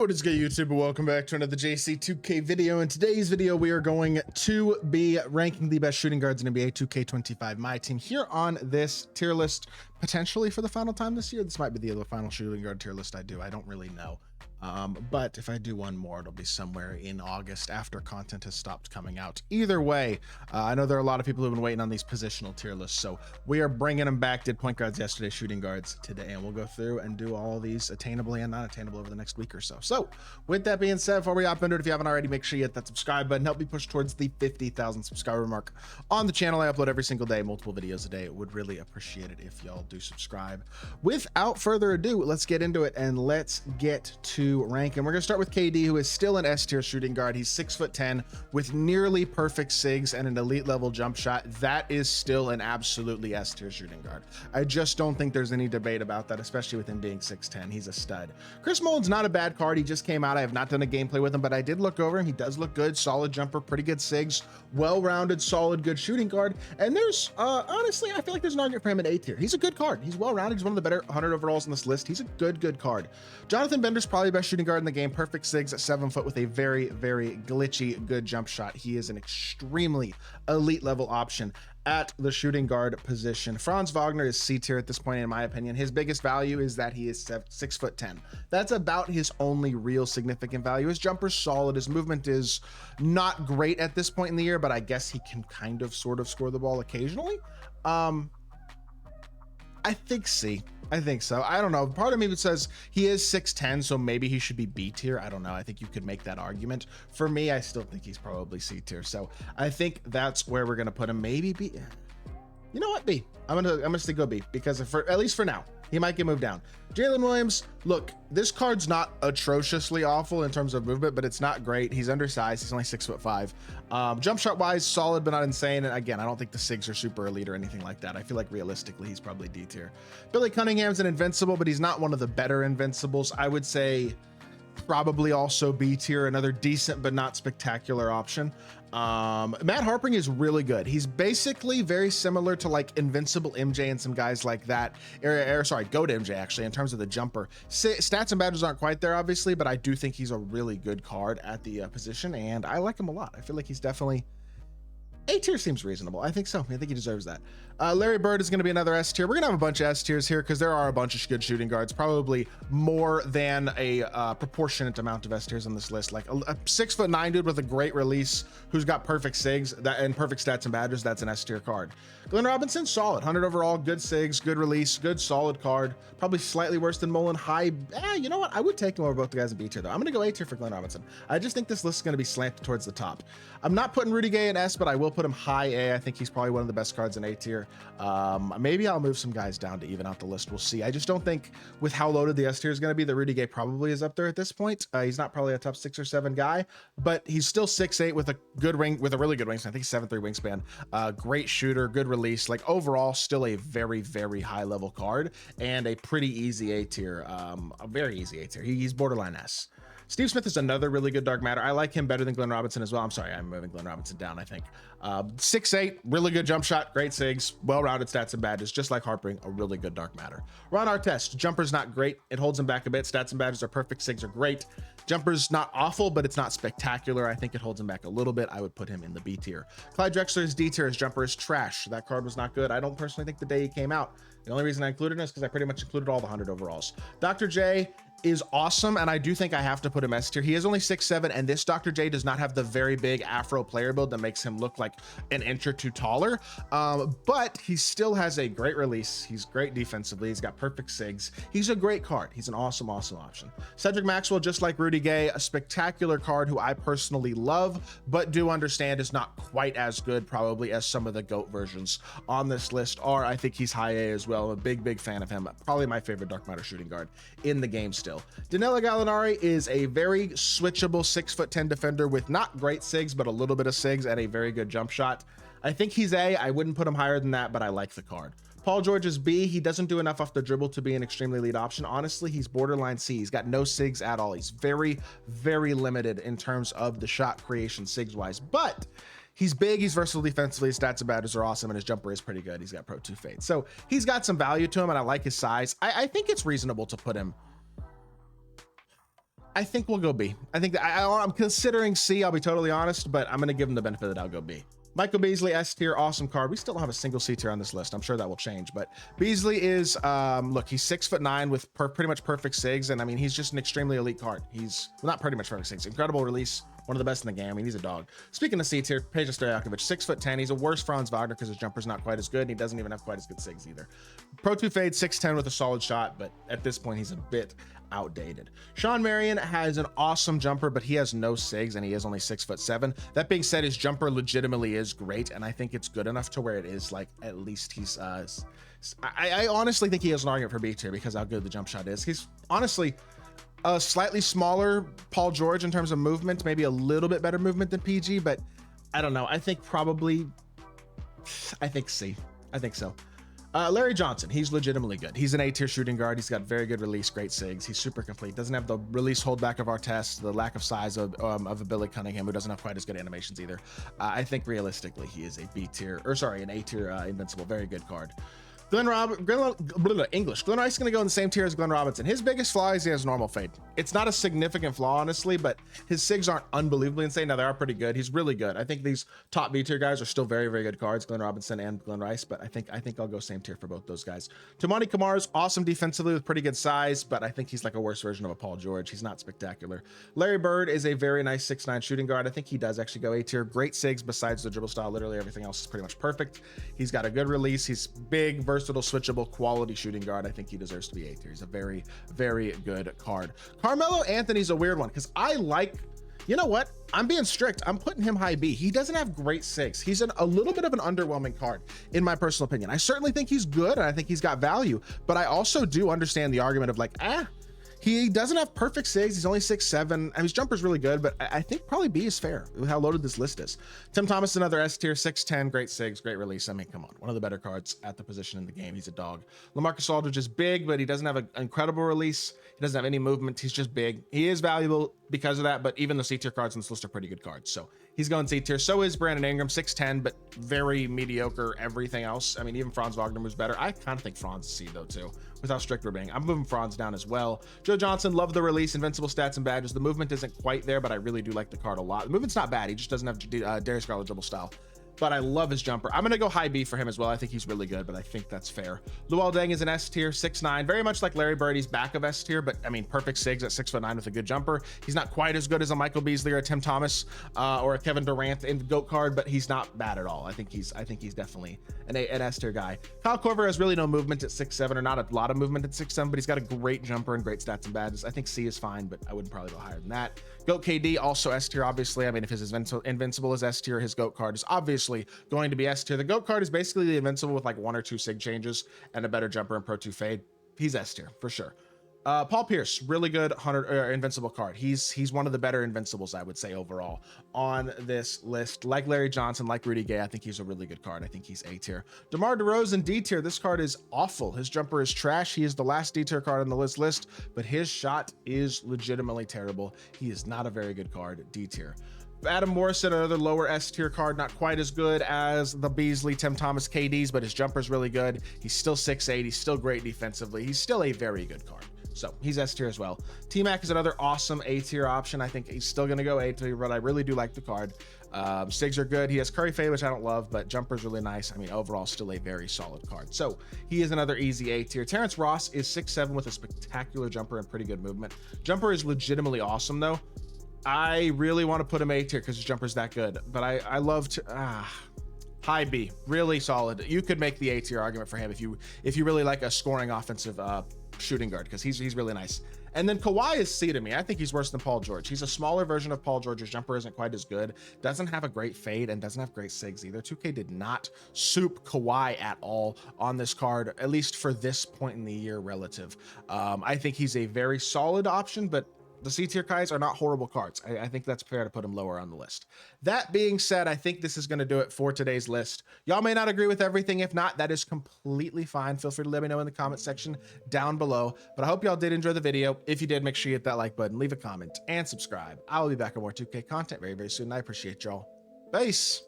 What is good, YouTube? Welcome back to another JC2K video. In today's video, we are going to be ranking the best shooting guards in NBA 2K25 MyTEAM here on this tier list, potentially for the final time this year. This might be the other final shooting guard tier list I do. I don't really know. But if I do one more, it'll be somewhere in August after content has stopped coming out. Either way, I know there are a lot of people who've been waiting on these positional tier lists, so we are bringing them back. Did point guards yesterday, shooting guards today, and we'll go through and do all these attainably and not attainable over the next week or so. So with that being said, before we hop into it, if you haven't already, make sure you hit that subscribe button. Help me push towards the 50,000 subscriber mark on the channel. I upload every single day, multiple videos a day. Would really appreciate it if y'all do subscribe. Without further ado, let's get into it and let's get to rank. And we're going to start with KD, who is still an S tier shooting guard. He's 6'10" with nearly perfect SIGs and an elite level jump shot. That is still an absolutely S tier shooting guard. I just don't think there's any debate about that, especially with him being 6'10". He's a stud. Chris Mullen's not a bad card. He just came out. I have not done a gameplay with him, but I did look over him. He does look good. Solid jumper, pretty good SIGs, well-rounded, solid, good shooting guard. And there's honestly, I feel like there's an argument for him in A tier. He's a good card. He's well-rounded. He's one of the better 100 overalls on this list. He's a good card. Jonathan Bender's probably the best shooting guard in the game. Perfect SIGs at 7 foot with a very glitchy good jump shot. He is an extremely elite level option at the shooting guard position. Franz Wagner is C tier at this point, in my opinion. His biggest value is that he is 6'10". That's about his only real significant value. His jumper's solid. His movement is not great at this point in the year, but I guess he can kind of sort of score the ball occasionally. I think C. I think so. I don't know. Part of me says he is 6'10", so maybe he should be B tier. I don't know. I think you could make that argument. For me, I still think he's probably C tier. So I think that's where we're gonna put him. Maybe B. You know what? B. I'm gonna still go B, because for at least for now, he might get moved down. Jalen Williams, look, this card's not atrociously awful in terms of movement, but it's not great. He's undersized. He's only 6'5". Jump shot wise, solid, but not insane. And again, I don't think the SIGs are super elite or anything like that. I feel like realistically, he's probably D tier. Billy Cunningham's an invincible, but he's not one of the better invincibles. I would say probably also B tier, another decent but not spectacular option. Matt Harpring is really good. He's basically very similar to like Invincible MJ and some guys like that, sorry, GOAT MJ actually, in terms of the jumper. Stats and badges aren't quite there obviously, but I do think he's a really good card at the position, and I like him a lot. I feel like he's definitely A tier. Seems reasonable. I think so. I think he deserves that. Larry Bird is going to be another S tier. We're going to have a bunch of S tiers here because there are a bunch of good shooting guards, probably more than a proportionate amount of S tiers on this list. Like a 6'9" dude with a great release who's got perfect SIGs and perfect stats and badges. That's an S tier card. Glenn Robinson, solid, 100 overall, good SIGs, good release, good solid card. Probably slightly worse than Mullen. High, you know what? I would take him over both the guys in B tier though. I'm going to go A tier for Glenn Robinson. I just think this list is going to be slanted towards the top. I'm not putting Rudy Gay in S, but I will put him high A. I think he's probably one of the best cards in A tier. Maybe I'll move some guys down to even out the list. We'll see. I just don't think with how loaded the S tier is going to be that Rudy Gay probably is up there at this point. He's not probably a top 6 or 7 guy, but he's still 6'8" with a good with a really good wingspan. I think 7'3" wingspan, great shooter, good release. Like overall, still a very high level card and a pretty easy A tier, a very easy A tier. He's borderline S. Steve Smith is another really good dark matter. I like him better than Glenn Robinson as well. I'm sorry, I'm moving Glenn Robinson down, I think. 6'8", really good jump shot, great SIGs, well-rounded stats and badges, just like Harpring, a really good dark matter. Ron Artest, jumper's not great. It holds him back a bit. Stats and badges are perfect. SIGs are great. Jumper's not awful, but it's not spectacular. I think it holds him back a little bit. I would put him in the B tier. Clyde Drexler is D tier. His jumper is trash. That card was not good. I don't personally think the day he came out. The only reason I included him is because I pretty much included all the 100 overalls. Dr. J is awesome, and I do think I have to put him S tier. He is only 6'7", and this Dr. J does not have the very big afro player build that makes him look like an inch or two taller, but he still has a great release. He's great defensively. He's got perfect SIGs. He's a great card. He's an awesome option. Cedric Maxwell, just like Rudy Gay, a spectacular card who I personally love, but do understand is not quite as good probably as some of the GOAT versions on this list are. I think he's high A as well. I'm a big fan of him. Probably my favorite dark matter shooting guard in the game still. Danilo Gallinari is a very switchable 6'10" defender with not great SIGs, but a little bit of SIGs and a very good jump shot. I think he's A. I wouldn't put him higher than that, but I like the card. Paul George is B. He doesn't do enough off the dribble to be an extremely elite option. Honestly, he's borderline C. He's got no SIGs at all. He's very limited in terms of the shot creation SIGs wise, but he's big, he's versatile defensively, his stats and badges are awesome, and his jumper is pretty good. He's got Pro 2 fade. So he's got some value to him, and I like his size. I think it's reasonable to put him I think we'll go B. I think that I'm considering C, I'll be totally honest, but I'm going to give him the benefit that I'll go B. Michael Beasley, S tier, awesome card. We still don't have a single C tier on this list. I'm sure that will change, but Beasley is, look, he's 6'9" with pretty much perfect SIGs. And I mean, he's just an extremely elite card. He's well, not pretty much perfect SIGs, incredible release, one of the best in the game. I mean, he's a dog. Speaking of C tier, Peja Stojakovic, 6'10". He's a worse Franz Wagner because his jumper's not quite as good. And he doesn't even have quite as good SIGs either. Pro 2 fade, 6'10" with a solid shot, but at this point, he's a bit outdated. Sean Marion has an awesome jumper, but he has no SIGs and he is only 6'7". That being said, his jumper legitimately is great, and I think it's good enough to where it is like at least he's I honestly think he has an argument for B tier because how good the jump shot is. He's honestly a slightly smaller Paul George in terms of movement, maybe a little bit better movement than PG, but I don't know. I think C. I think so. Larry Johnson, he's legitimately good. He's an A tier shooting guard. He's got very good release, great SIGs. He's super complete. Doesn't have the release holdback of Artest, the lack of size of a Billy Cunningham, who doesn't have quite as good animations either. I think realistically, he is a B tier, or sorry, an A tier invincible. Very good card. Glenn Rice is going to go in the same tier as Glenn Robinson. His biggest flaw is he has normal fade. It's not a significant flaw, honestly, but his SIGs aren't unbelievably insane. Now, they are pretty good. He's really good. I think these top B tier guys are still very, very good cards, Glenn Robinson and Glenn Rice, but I think I'll go same tier for both those guys. Tamani Kamar's awesome defensively with pretty good size, but I think he's like a worse version of a Paul George. He's not spectacular. Larry Bird is a very nice 6'9" shooting guard. I think he does actually go A tier. Great SIGs besides the dribble style. Literally everything else is pretty much perfect. He's got a good release. He's big, versatile, switchable, quality shooting guard. I think he deserves to be A tier. He's a very, very good card. Carmelo Anthony's a weird one because I like, you know what? I'm being strict. I'm putting him high B. He doesn't have great SIGs. He's a little bit of an underwhelming card, in my personal opinion. I certainly think he's good and I think he's got value, but I also do understand the argument of like, he doesn't have perfect SIGs. He's only 6'7". I mean, his jumper's really good, but I think probably B is fair with how loaded this list is. Tim Thomas, another S tier, 6'10", great SIGs, great release. I mean, come on, one of the better cards at the position in the game. He's a dog. LaMarcus Aldridge is big, but he doesn't have an incredible release. He doesn't have any movement. He's just big. He is valuable because of that, but even the C tier cards in this list are pretty good cards. So he's going C tier. So is Brandon Ingram, 6'10", but very mediocre everything else. I mean, even Franz Wagner was better. I kind of think Franz is C though too, with how strict we're being. I'm moving Franz down as well. Joe Johnson, love the release, invincible stats and badges. The movement isn't quite there, but I really do like the card a lot. The movement's not bad. He just doesn't have Darius Garland dribble style, but I love his jumper. I'm going to go high B for him as well. I think he's really good, but I think that's fair. Luol Deng is an S tier, 6'9", very much like Larry Bird. He's back of S tier, but I mean, perfect SIGs at 6'9" with a good jumper. He's not quite as good as a Michael Beasley or a Tim Thomas or a Kevin Durant in the GOAT card, but he's not bad at all. I think he's definitely an S tier guy. Kyle Korver has really no movement at 6'7", or not a lot of movement at 6'7", but he's got a great jumper and great stats and badges. I think C is fine, but I wouldn't probably go higher than that. GOAT KD, also S tier, obviously. I mean, if his invincible is S tier, his GOAT card is obviously going to be S tier. The GOAT card is basically the invincible with like 1 or 2 SIG changes and a better jumper and Pro 2 fade. He's S tier for sure. Paul Pierce, really good invincible card. He's one of the better invincibles, I would say, overall on this list. Like Larry Johnson, like Rudy Gay, I think he's a really good card. I think he's A tier. DeMar DeRozan, D tier. This card is awful. His jumper is trash. He is the last D tier card on the list, but his shot is legitimately terrible. He is not a very good card. D tier. Adam Morrison, another lower S tier card, not quite as good as the Beasley, Tim Thomas, KDs, but his jumper's really good. He's still 6'8". He's still great defensively. He's still a very good card. So he's S tier as well. T-Mac is another awesome A tier option. I think he's still going to go A tier, but I really do like the card. SIGs are good. He has Curry fade, which I don't love, but jumper's really nice. I mean, overall, still a very solid card. So he is another easy A tier. Terrence Ross is 6'7" with a spectacular jumper and pretty good movement. Jumper is legitimately awesome, though. I really want to put him A tier because his jumper's that good, but I love to high B, really solid. You could make the A tier argument for him if you really like a scoring offensive shooting guard, because he's really nice. And then Kawhi is C to me. I think he's worse than Paul George. He's a smaller version of Paul George. His jumper isn't quite as good, doesn't have a great fade, and doesn't have great SIGs either. 2K did not soup Kawhi at all on this card, at least for this point in the year relative. I think he's a very solid option, but the C tier guys are not horrible cards. I think that's fair to put him lower on the list. That being said, I think this is going to do it for today's list. Y'all may not agree with everything. If not, that is completely fine. Feel free to let me know in the comment section down below. But I hope y'all did enjoy the video. If you did, make sure you hit that like button, leave a comment, and subscribe. I will be back with more 2K content very, very soon. I appreciate y'all. Peace.